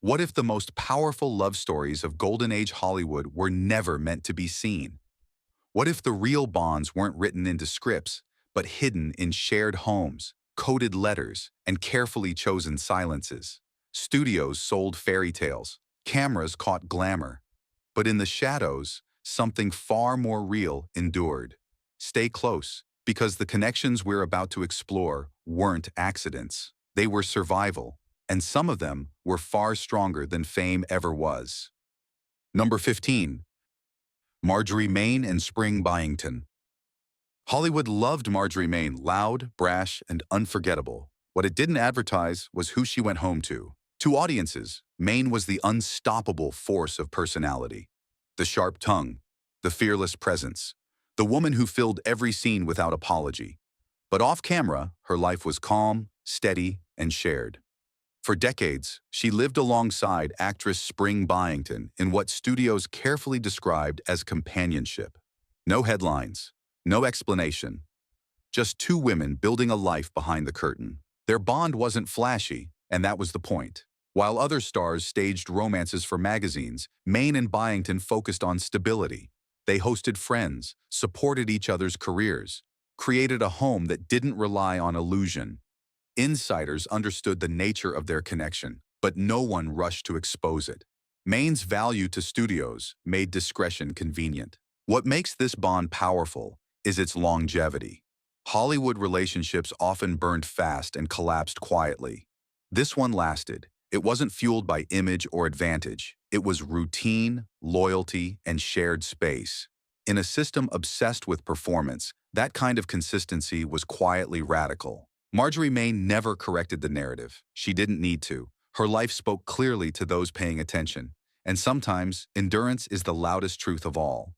What if the most powerful love stories of Golden Age Hollywood were never meant to be seen? What if the real bonds weren't written into scripts, but hidden in shared homes, coded letters, and carefully chosen silences? Studios sold fairy tales, cameras caught glamour, but in the shadows, something far more real endured. Stay close, because the connections we're about to explore weren't accidents. They were survival, and some of them were far stronger than fame ever was. Number 15. Marjorie Main and Spring Byington. Hollywood loved Marjorie Main, loud, brash, and unforgettable. What it didn't advertise was who she went home to. To audiences, Main was the unstoppable force of personality. The sharp tongue, the fearless presence, the woman who filled every scene without apology. But off camera, her life was calm, steady, and shared. For decades, she lived alongside actress Spring Byington in what studios carefully described as companionship. No headlines, no explanation, just two women building a life behind the curtain. Their bond wasn't flashy, and that was the point. While other stars staged romances for magazines, Main and Byington focused on stability. They hosted friends, supported each other's careers, created a home that didn't rely on illusion. Insiders understood the nature of their connection, but no one rushed to expose it. Main's value to studios made discretion convenient. What makes this bond powerful is its longevity. Hollywood relationships often burned fast and collapsed quietly. This one lasted. It wasn't fueled by image or advantage. It was routine, loyalty, and shared space. In a system obsessed with performance, that kind of consistency was quietly radical. Marjorie Main never corrected the narrative. She didn't need to. Her life spoke clearly to those paying attention. And sometimes, endurance is the loudest truth of all.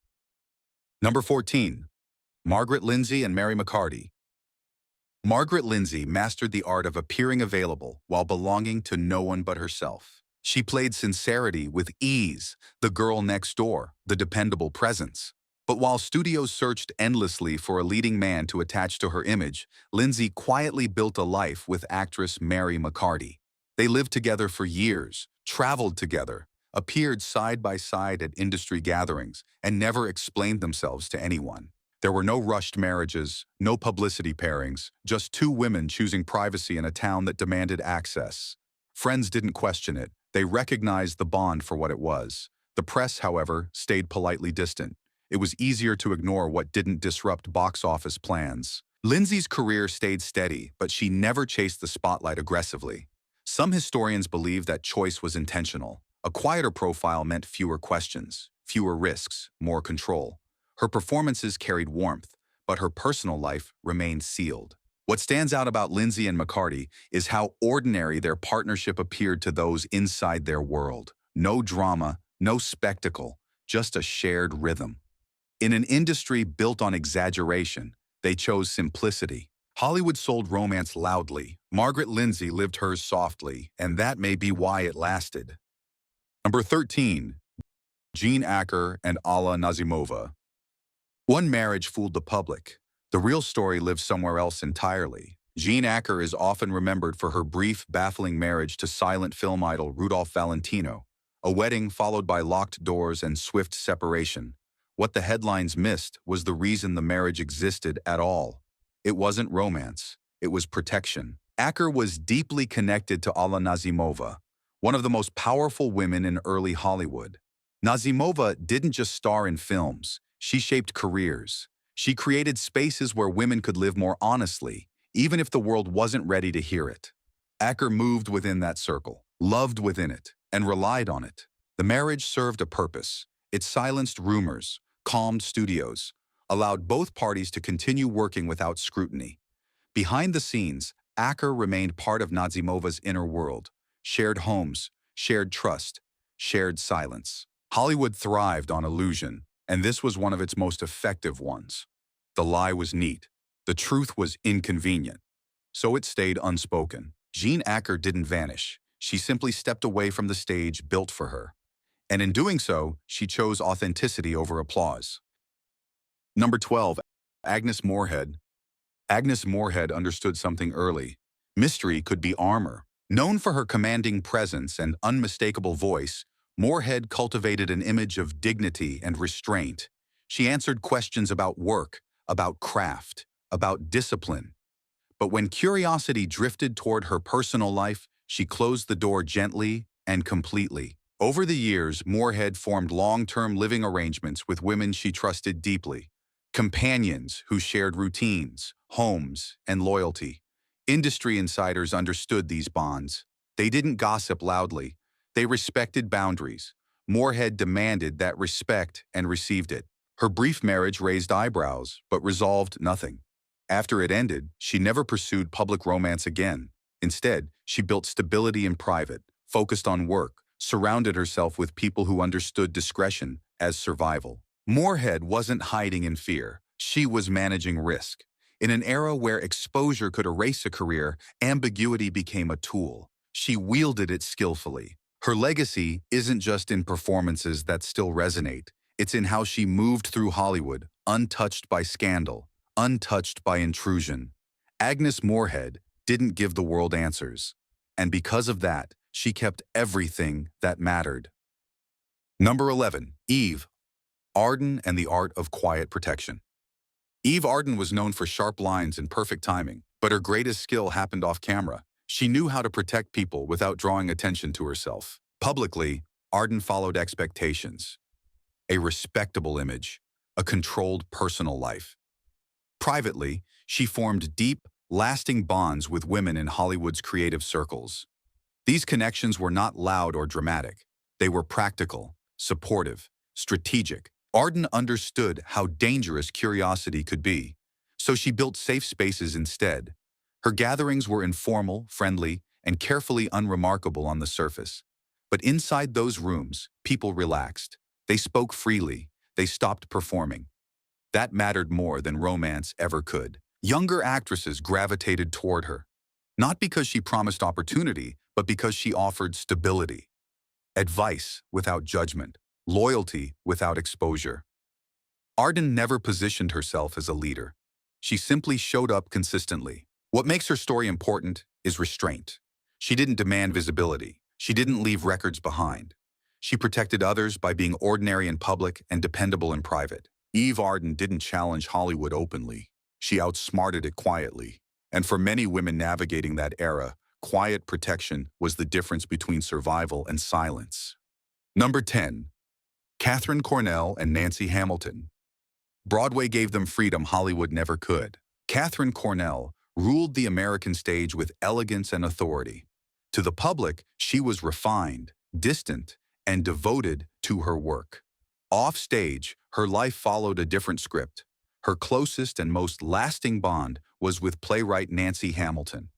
Number 14. Margaret Lindsay and Mary McCarty. Margaret Lindsay mastered the art of appearing available while belonging to no one but herself. She played sincerity with ease, the girl next door, the dependable presence. But while studios searched endlessly for a leading man to attach to her image, Lindsay quietly built a life with actress Mary McCarty. They lived together for years, traveled together, appeared side by side at industry gatherings, and never explained themselves to anyone. There were no rushed marriages, no publicity pairings, just two women choosing privacy in a town that demanded access. Friends didn't question it. They recognized the bond for what it was. The press, however, stayed politely distant. It was easier to ignore what didn't disrupt box office plans. Lindsay's career stayed steady, but she never chased the spotlight aggressively. Some historians believe that choice was intentional. A quieter profile meant fewer questions, fewer risks, more control. Her performances carried warmth, but her personal life remained sealed. What stands out about Lindsay and McCarty is how ordinary their partnership appeared to those inside their world. No drama, no spectacle, just a shared rhythm. In an industry built on exaggeration, they chose simplicity. Hollywood sold romance loudly. Margaret Lindsay lived hers softly, and that may be why it lasted. Number 13. Jean Acker and Alla Nazimova. One marriage fooled the public. The real story lives somewhere else entirely. Jean Acker is often remembered for her brief, baffling marriage to silent film idol Rudolph Valentino, a wedding followed by locked doors and swift separation. What the headlines missed was the reason the marriage existed at all. It wasn't romance. It was protection. Acker was deeply connected to Alla Nazimova, one of the most powerful women in early Hollywood. Nazimova didn't just star in films. She shaped careers. She created spaces where women could live more honestly, even if the world wasn't ready to hear it. Acker moved within that circle, loved within it, and relied on it. The marriage served a purpose. It silenced rumors, calmed studios, allowed both parties to continue working without scrutiny. Behind the scenes, Acker remained part of Nazimova's inner world. Shared homes, shared trust, shared silence. Hollywood thrived on illusion, and this was one of its most effective ones. The lie was neat. The truth was inconvenient. So it stayed unspoken. Jean Acker didn't vanish. She simply stepped away from the stage built for her. And in doing so, she chose authenticity over applause. Number 12. Agnes Moorehead. Agnes Moorehead understood something early. Mystery could be armor. Known for her commanding presence and unmistakable voice, Moorhead cultivated an image of dignity and restraint. She answered questions about work, about craft, about discipline. But when curiosity drifted toward her personal life, she closed the door gently and completely. Over the years, Moorhead formed long-term living arrangements with women she trusted deeply, companions who shared routines, homes, and loyalty. Industry insiders understood these bonds. They didn't gossip loudly. They respected boundaries. Moorhead demanded that respect and received it. Her brief marriage raised eyebrows, but resolved nothing. After it ended, she never pursued public romance again. Instead, she built stability in private, focused on work, surrounded herself with people who understood discretion as survival. Moorhead wasn't hiding in fear. She was managing risk. In an era where exposure could erase a career, ambiguity became a tool. She wielded it skillfully. Her legacy isn't just in performances that still resonate. It's in how she moved through Hollywood, untouched by scandal, untouched by intrusion. Agnes Moorehead didn't give the world answers. And because of that, she kept everything that mattered. Number 11. Eve Arden and the Art of Quiet Protection. Eve Arden was known for sharp lines and perfect timing, but her greatest skill happened off camera. She knew how to protect people without drawing attention to herself. Publicly, Arden followed expectations, a respectable image, a controlled personal life. Privately, she formed deep, lasting bonds with women in Hollywood's creative circles. These connections were not loud or dramatic. They were practical, supportive, strategic. Arden understood how dangerous curiosity could be, so she built safe spaces instead. Her gatherings were informal, friendly, and carefully unremarkable on the surface. But inside those rooms, people relaxed. They spoke freely. They stopped performing. That mattered more than romance ever could. Younger actresses gravitated toward her, not because she promised opportunity, but because she offered stability, advice without judgment, loyalty without exposure. Arden never positioned herself as a leader. She simply showed up consistently. What makes her story important is restraint. She didn't demand visibility. She didn't leave records behind. She protected others by being ordinary in public and dependable in private. Eve Arden didn't challenge Hollywood openly. She outsmarted it quietly. And for many women navigating that era, quiet protection was the difference between survival and silence. Number 10. Katharine Cornell and Nancy Hamilton. Broadway gave them freedom Hollywood never could. Katharine Cornell ruled the American stage with elegance and authority. To the public, she was refined, distant, and devoted to her work. Off stage, her life followed a different script. Her closest and most lasting bond was with playwright Nancy Hamilton.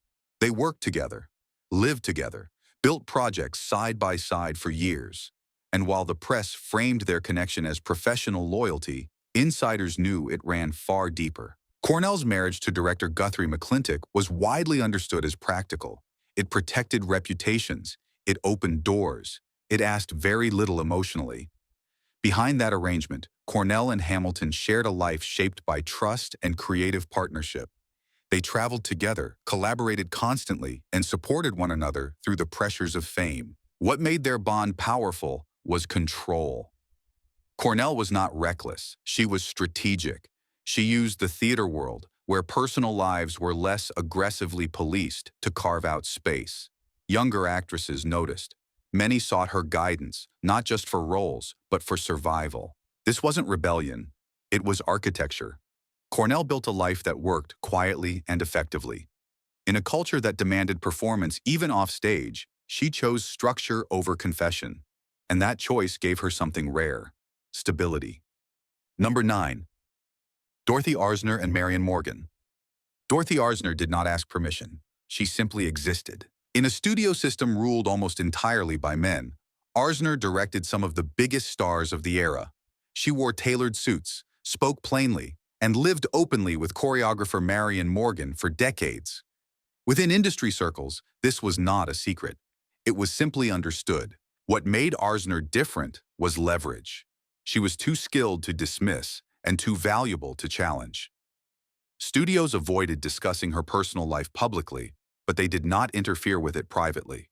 They worked together, lived together, built projects side by side for years. And while the press framed their connection as professional loyalty, insiders knew it ran far deeper. Cornell's marriage to director Guthrie McClintock was widely understood as practical. It protected reputations. It opened doors. It asked very little emotionally. Behind that arrangement, Cornell and Hamilton shared a life shaped by trust and creative partnership. They traveled together, collaborated constantly, and supported one another through the pressures of fame. What made their bond powerful was control. Cornell was not reckless. She was strategic. She used the theater world, where personal lives were less aggressively policed, to carve out space. Younger actresses noticed. Many sought her guidance, not just for roles, but for survival. This wasn't rebellion. It was architecture. Cornell built a life that worked quietly and effectively. In a culture that demanded performance even off stage, she chose structure over confession. And that choice gave her something rare: stability. Number 9. Dorothy Arzner and Marion Morgan. Dorothy Arzner did not ask permission. She simply existed. In a studio system ruled almost entirely by men, Arzner directed some of the biggest stars of the era. She wore tailored suits, spoke plainly, and lived openly with choreographer Marion Morgan for decades. Within industry circles, this was not a secret. It was simply understood. What made Arzner different was leverage. She was too skilled to dismiss and too valuable to challenge. Studios avoided discussing her personal life publicly, but they did not interfere with it privately.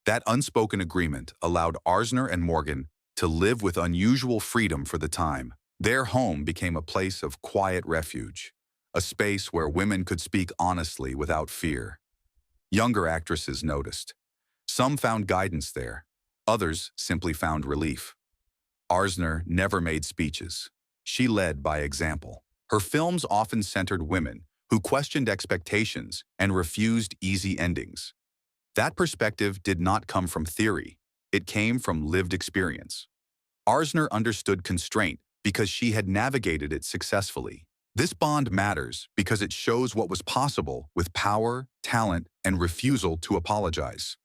That unspoken agreement allowed Arzner and Morgan to live with unusual freedom for the time. Their home became a place of quiet refuge, a space where women could speak honestly without fear. Younger actresses noticed. Some found guidance there. Others simply found relief. Arzner never made speeches. She led by example. Her films often centered women who questioned expectations and refused easy endings. That perspective did not come from theory. It came from lived experience. Arzner understood constraint because she had navigated it successfully. This bond matters because it shows what was possible with power, talent, and refusal to apologize.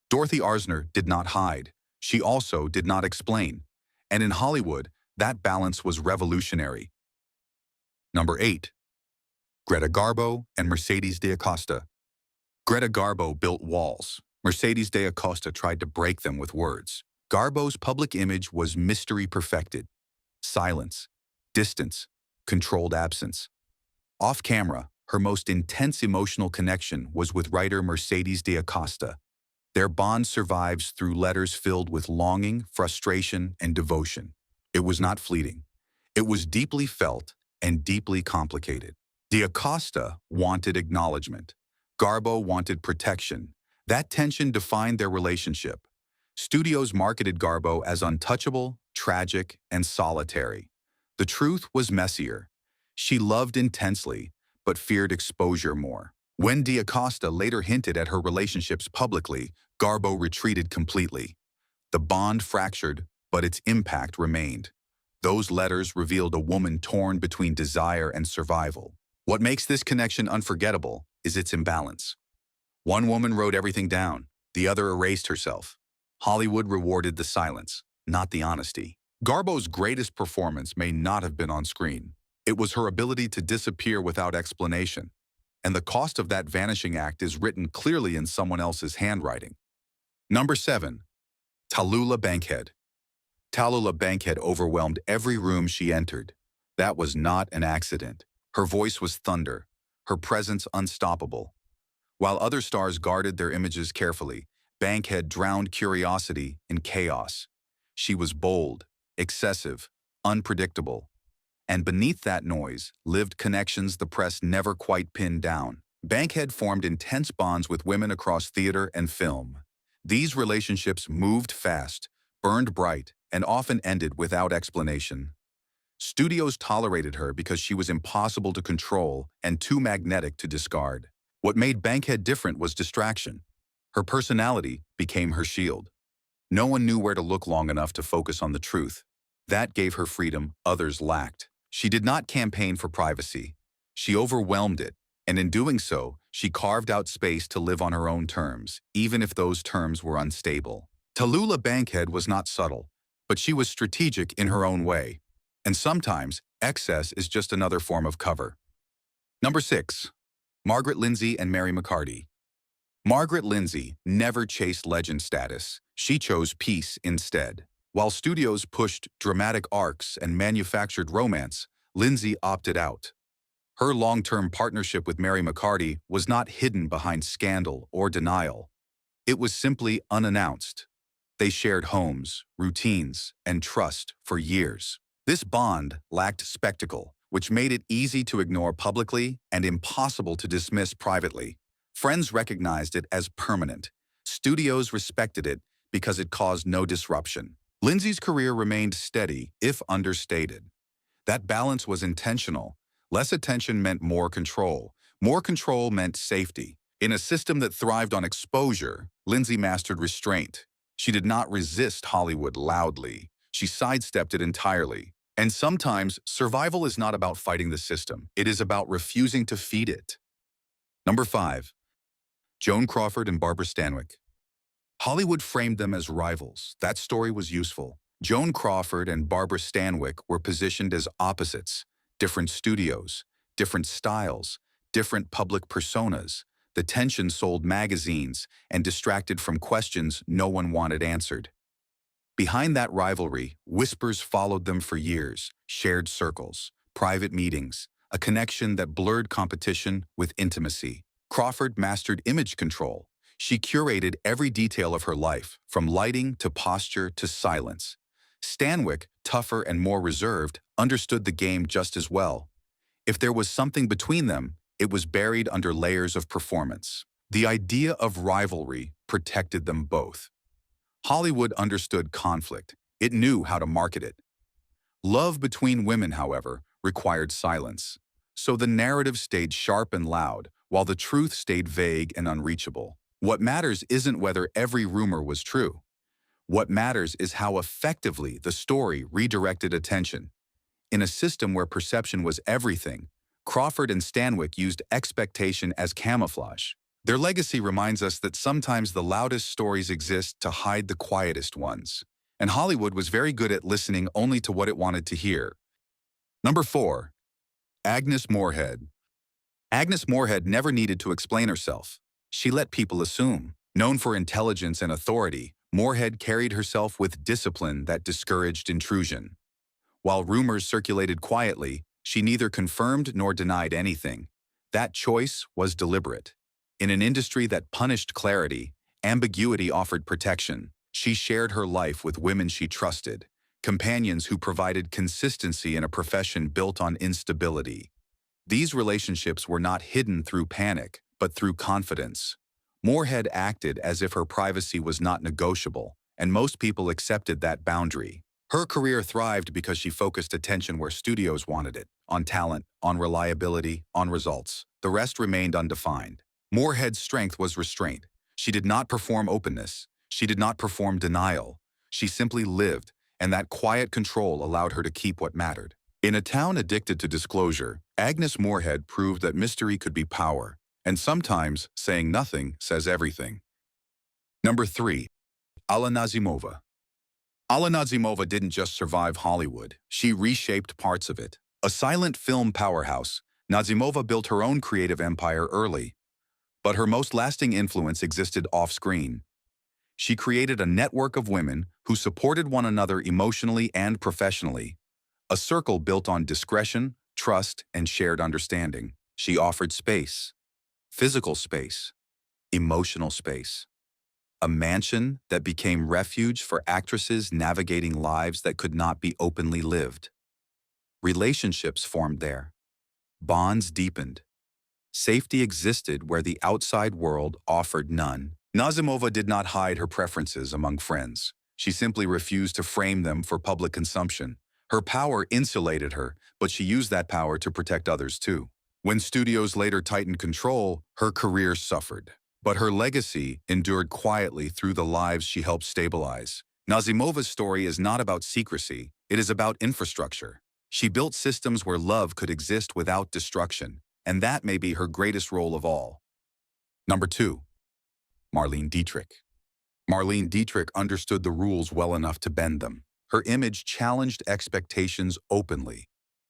Dorothy Arzner did not hide. She also did not explain. And in Hollywood, that balance was revolutionary. Number 8. Greta Garbo and Mercedes de Acosta. Greta Garbo built walls. Mercedes de Acosta tried to break them with words. Garbo's public image was mystery perfected. Silence, distance, controlled absence. Off camera, her most intense emotional connection was with writer Mercedes de Acosta. Their bond survives through letters filled with longing, frustration, and devotion. It was not fleeting. It was deeply felt and deeply complicated. De Acosta wanted acknowledgement. Garbo wanted protection. That tension defined their relationship. Studios marketed Garbo as untouchable, tragic, and solitary. The truth was messier. She loved intensely, but feared exposure more. When de Acosta later hinted at her relationships publicly, Garbo retreated completely. The bond fractured, but its impact remained. Those letters revealed a woman torn between desire and survival. What makes this connection unforgettable is its imbalance. One woman wrote everything down, the other erased herself. Hollywood rewarded the silence, not the honesty. Garbo's greatest performance may not have been on screen. It was her ability to disappear without explanation. And the cost of that vanishing act is written clearly in someone else's handwriting. Number 7. Tallulah Bankhead. Tallulah Bankhead overwhelmed every room she entered. That was not an accident. Her voice was thunder, her presence unstoppable. While other stars guarded their images carefully, Bankhead drowned curiosity in chaos. She was bold, excessive, unpredictable. And beneath that noise lived connections the press never quite pinned down. Bankhead formed intense bonds with women across theater and film. These relationships moved fast, burned bright, and often ended without explanation. Studios tolerated her because she was impossible to control and too magnetic to discard. What made Bankhead different was distraction. Her personality became her shield. No one knew where to look long enough to focus on the truth. That gave her freedom others lacked. She did not campaign for privacy. She overwhelmed it, and in doing so, she carved out space to live on her own terms, even if those terms were unstable. Tallulah Bankhead was not subtle, but she was strategic in her own way. And sometimes, excess is just another form of cover. Number 6. Margaret Lindsay and Mary McCarty. Margaret Lindsay never chased legend status. She chose peace instead. While studios pushed dramatic arcs and manufactured romance, Lindsay opted out. Her long-term partnership with Mary McCarty was not hidden behind scandal or denial. It was simply unannounced. They shared homes, routines, and trust for years. This bond lacked spectacle, which made it easy to ignore publicly and impossible to dismiss privately. Friends recognized it as permanent. Studios respected it because it caused no disruption. Lindsay's career remained steady, if understated. That balance was intentional. Less attention meant more control. More control meant safety. In a system that thrived on exposure, Lindsay mastered restraint. She did not resist Hollywood loudly. She sidestepped it entirely. And sometimes, survival is not about fighting the system. It is about refusing to feed it. Number 5. Joan Crawford and Barbara Stanwyck. Hollywood framed them as rivals. That story was useful. Joan Crawford and Barbara Stanwyck were positioned as opposites. Different studios, different styles, different public personas. The tension sold magazines and distracted from questions no one wanted answered. Behind that rivalry, whispers followed them for years, shared circles, private meetings, a connection that blurred competition with intimacy. Crawford mastered image control. She curated every detail of her life, from lighting to posture to silence. Stanwyck, tougher and more reserved, understood the game just as well. If there was something between them, it was buried under layers of performance. The idea of rivalry protected them both. Hollywood understood conflict. It knew how to market it. Love between women, however, required silence. So the narrative stayed sharp and loud, while the truth stayed vague and unreachable. What matters isn't whether every rumor was true. What matters is how effectively the story redirected attention. In a system where perception was everything, Crawford and Stanwyck used expectation as camouflage. Their legacy reminds us that sometimes the loudest stories exist to hide the quietest ones. And Hollywood was very good at listening only to what it wanted to hear. Number 4. Agnes Moorehead. Agnes Moorehead never needed to explain herself. She let people assume. Known for intelligence and authority, Moorehead carried herself with discipline that discouraged intrusion. While rumors circulated quietly, she neither confirmed nor denied anything. That choice was deliberate. In an industry that punished clarity, ambiguity offered protection. She shared her life with women she trusted, companions who provided consistency in a profession built on instability. These relationships were not hidden through panic, but through confidence. Moorehead acted as if her privacy was not negotiable, and most people accepted that boundary. Her career thrived because she focused attention where studios wanted it, on talent, on reliability, on results. The rest remained undefined. Moorehead's strength was restraint. She did not perform openness. She did not perform denial. She simply lived, and that quiet control allowed her to keep what mattered. In a town addicted to disclosure, Agnes Moorehead proved that mystery could be power, and sometimes saying nothing says everything. Number 3. Alla Nazimova. Alla Nazimova didn't just survive Hollywood, she reshaped parts of it. A silent film powerhouse, Nazimova built her own creative empire early. But her most lasting influence existed off-screen. She created a network of women who supported one another emotionally and professionally. A circle built on discretion, trust, and shared understanding. She offered space. Physical space. Emotional space. A mansion that became refuge for actresses navigating lives that could not be openly lived. Relationships formed there. Bonds deepened. Safety existed where the outside world offered none. Nazimova did not hide her preferences among friends. She simply refused to frame them for public consumption. Her power insulated her, but she used that power to protect others too. When studios later tightened control, her career suffered. But her legacy endured quietly through the lives she helped stabilize. Nazimova's story is not about secrecy, it is about infrastructure. She built systems where love could exist without destruction, and that may be her greatest role of all. Number 2. Marlene Dietrich. Marlene Dietrich understood the rules well enough to bend them. Her image challenged expectations openly.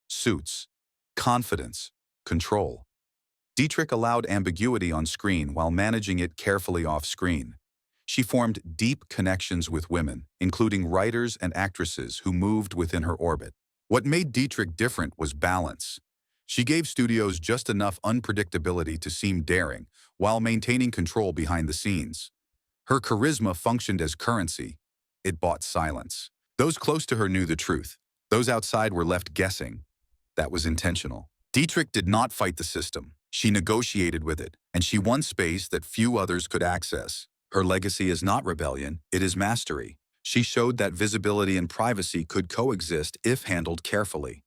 Suits, confidence, control. Dietrich allowed ambiguity on screen while managing it carefully off-screen. She formed deep connections with women, including writers and actresses who moved within her orbit. What made Dietrich different was balance. She gave studios just enough unpredictability to seem daring, while maintaining control behind the scenes. Her charisma functioned as currency. It bought silence. Those close to her knew the truth. Those outside were left guessing. That was intentional. Dietrich did not fight the system. She negotiated with it, and she won space that few others could access. Her legacy is not rebellion, it is mastery. She showed that visibility and privacy could coexist if handled carefully.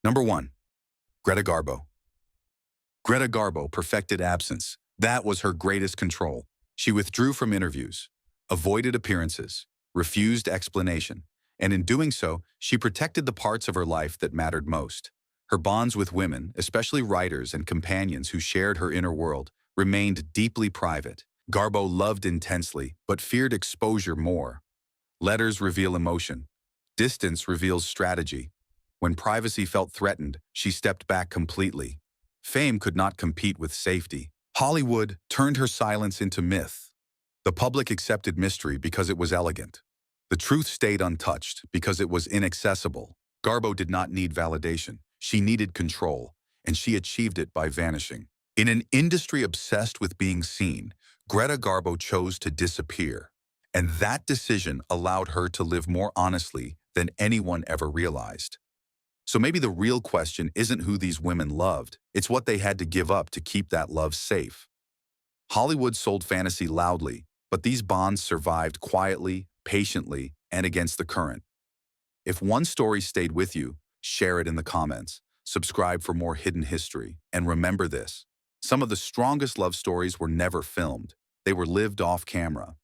Number 1. Greta Garbo. Greta Garbo perfected absence. That was her greatest control. She withdrew from interviews, avoided appearances, refused explanation, and in doing so, she protected the parts of her life that mattered most. Her bonds with women, especially writers and companions who shared her inner world, remained deeply private. Garbo loved intensely, but feared exposure more. Letters reveal emotion. Distance reveals strategy. When privacy felt threatened, she stepped back completely. Fame could not compete with safety. Hollywood turned her silence into myth. The public accepted mystery because it was elegant. The truth stayed untouched because it was inaccessible. Garbo did not need validation. She needed control, and she achieved it by vanishing. In an industry obsessed with being seen, Greta Garbo chose to disappear. And that decision allowed her to live more honestly than anyone ever realized. So maybe the real question isn't who these women loved, it's what they had to give up to keep that love safe. Hollywood sold fantasy loudly, but these bonds survived quietly, patiently, and against the current. If one story stayed with you, share it in the comments. Subscribe for more hidden history. And remember this: some of the strongest love stories were never filmed. They were lived off camera.